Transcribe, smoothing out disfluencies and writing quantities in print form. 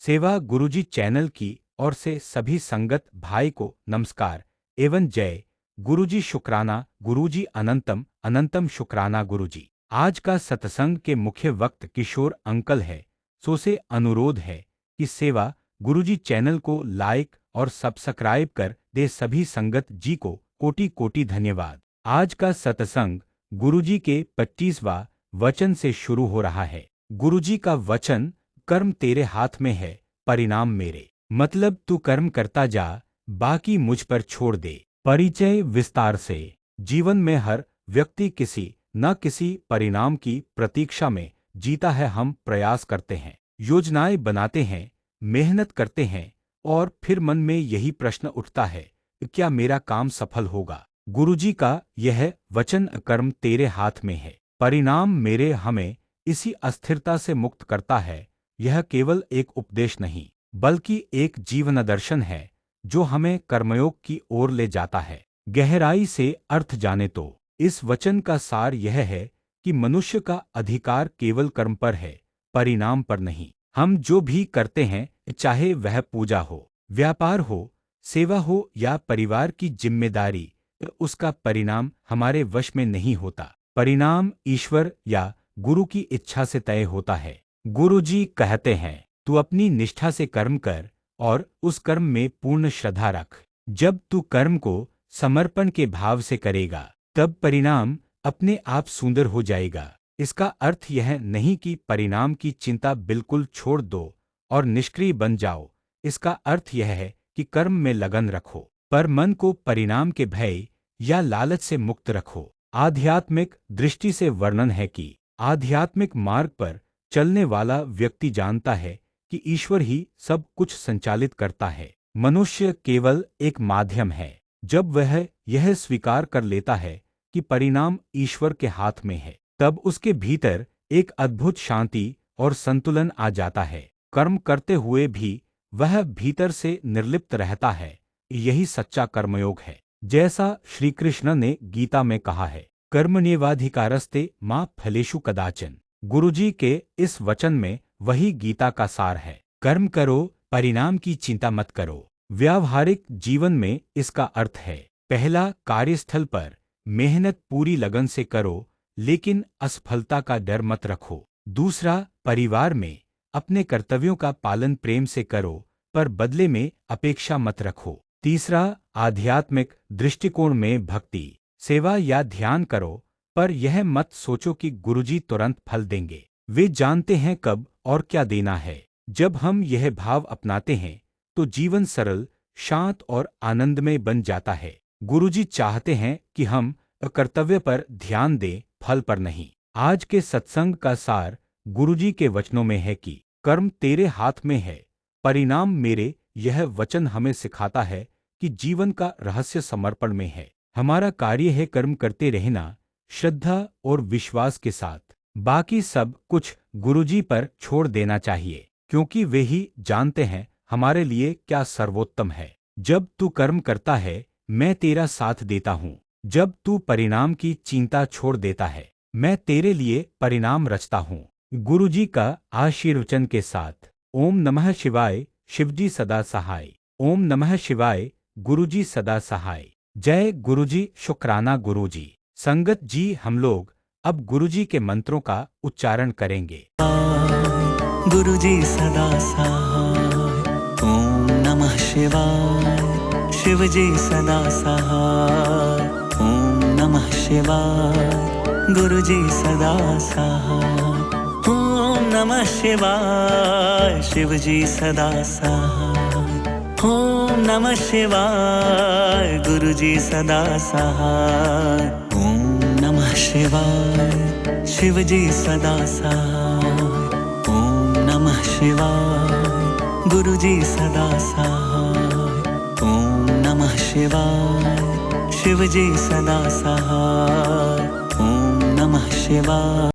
सेवा गुरुजी चैनल की ओर से सभी संगत भाई को नमस्कार एवं जय गुरुजी। शुक्राना गुरुजी, अनंतम अनंतम शुक्राना गुरुजी। आज का सत्संग के मुख्य वक्त किशोर अंकल है, सो से अनुरोध है कि सेवा गुरुजी चैनल को लाइक और सब्सक्राइब कर दे। सभी संगत जी को कोटि कोटि धन्यवाद। आज का सत्संग गुरुजी के 25वां वचन से शुरू हो रहा है। गुरुजी का वचन, कर्म तेरे हाथ में है, परिणाम मेरे। मतलब तू कर्म करता जा, बाकी मुझ पर छोड़ दे। परिचय विस्तार से। जीवन में हर व्यक्ति किसी न किसी परिणाम की प्रतीक्षा में जीता है। हम प्रयास करते हैं, योजनाएं बनाते हैं, मेहनत करते हैं और फिर मन में यही प्रश्न उठता है, क्या मेरा काम सफल होगा। गुरुजी का यह वचन, कर्म तेरे हाथ में है, परिणाम मेरे, हमें इसी अस्थिरता से मुक्त करता है। यह केवल एक उपदेश नहीं बल्कि एक जीवन दर्शन है जो हमें कर्मयोग की ओर ले जाता है। गहराई से अर्थ जाने तो इस वचन का सार यह है कि मनुष्य का अधिकार केवल कर्म पर है, परिणाम पर नहीं। हम जो भी करते हैं, चाहे वह पूजा हो, व्यापार हो, सेवा हो या परिवार की जिम्मेदारी, उसका परिणाम हमारे वश में नहीं होता। परिणाम ईश्वर या गुरु की इच्छा से तय होता है। गुरुजी कहते हैं, तू अपनी निष्ठा से कर्म कर और उस कर्म में पूर्ण श्रद्धा रख। जब तू कर्म को समर्पण के भाव से करेगा, तब परिणाम अपने आप सुंदर हो जाएगा। इसका अर्थ यह नहीं कि परिणाम की चिंता बिल्कुल छोड़ दो और निष्क्रिय बन जाओ। इसका अर्थ यह है कि कर्म में लगन रखो, पर मन को परिणाम के भय या लालच से मुक्त रखो। आध्यात्मिक दृष्टि से वर्णन है कि आध्यात्मिक मार्ग पर चलने वाला व्यक्ति जानता है कि ईश्वर ही सब कुछ संचालित करता है, मनुष्य केवल एक माध्यम है। जब वह यह स्वीकार कर लेता है कि परिणाम ईश्वर के हाथ में है, तब उसके भीतर एक अद्भुत शांति और संतुलन आ जाता है। कर्म करते हुए भी वह भीतर से निर्लिप्त रहता है। यही सच्चा कर्मयोग है। जैसा श्री कृष्ण ने गीता में कहा है, कर्मण्येवाधिकारस्ते मा फलेषु कदाचन। गुरुजी के इस वचन में वही गीता का सार है। कर्म करो, परिणाम की चिंता मत करो। व्यावहारिक जीवन में इसका अर्थ है, पहला, कार्यस्थल पर मेहनत पूरी लगन से करो लेकिन असफलता का डर मत रखो। दूसरा, परिवार में अपने कर्तव्यों का पालन प्रेम से करो पर बदले में अपेक्षा मत रखो। तीसरा, आध्यात्मिक दृष्टिकोण में भक्ति, सेवा या ध्यान करो, पर यह मत सोचो कि गुरुजी तुरंत फल देंगे। वे जानते हैं कब और क्या देना है। जब हम यह भाव अपनाते हैं तो जीवन सरल, शांत और आनंदमय बन जाता है। गुरुजी चाहते हैं कि हम कर्तव्य पर ध्यान दें, फल पर नहीं। आज के सत्संग का सार गुरुजी के वचनों में है कि कर्म तेरे हाथ में है, परिणाम मेरे। यह वचन हमें सिखाता है कि जीवन का रहस्य समर्पण में है। हमारा कार्य है कर्म करते रहना, श्रद्धा और विश्वास के साथ। बाकी सब कुछ गुरुजी पर छोड़ देना चाहिए, क्योंकि वे ही जानते हैं हमारे लिए क्या सर्वोत्तम है। जब तू कर्म करता है, मैं तेरा साथ देता हूँ। जब तू परिणाम की चिंता छोड़ देता है, मैं तेरे लिए परिणाम रचता हूँ। गुरुजी का आशीर्वचन के साथ, ओम नमः शिवाय, शिवजी सदा सहाय। ओम नमः शिवाय, गुरुजी सदा सहाय। जय गुरुजी। शुक्राना गुरुजी। संगत जी, हम लोग अब गुरुजी के मंत्रों का उच्चारण करेंगे। गुरुजी सदा सहाय। ओम नमः शिवाय, शिवजी सदा सहाय। ओम नमः शिवाय, गुरुजी सदा सहाय। ओम नमः शिवाय, शिवजी सदा सहाय। ओम नमः शिवाय, गुरुजी सदा सहाय। ओम नमः शिवाय, शिवजी सदा सहाय। ओम नमः शिवाय, गुरुजी सदा सहाय। ओम नमः शिवाय, शिवजी सदा सहाय। ओम नमः शिवाय।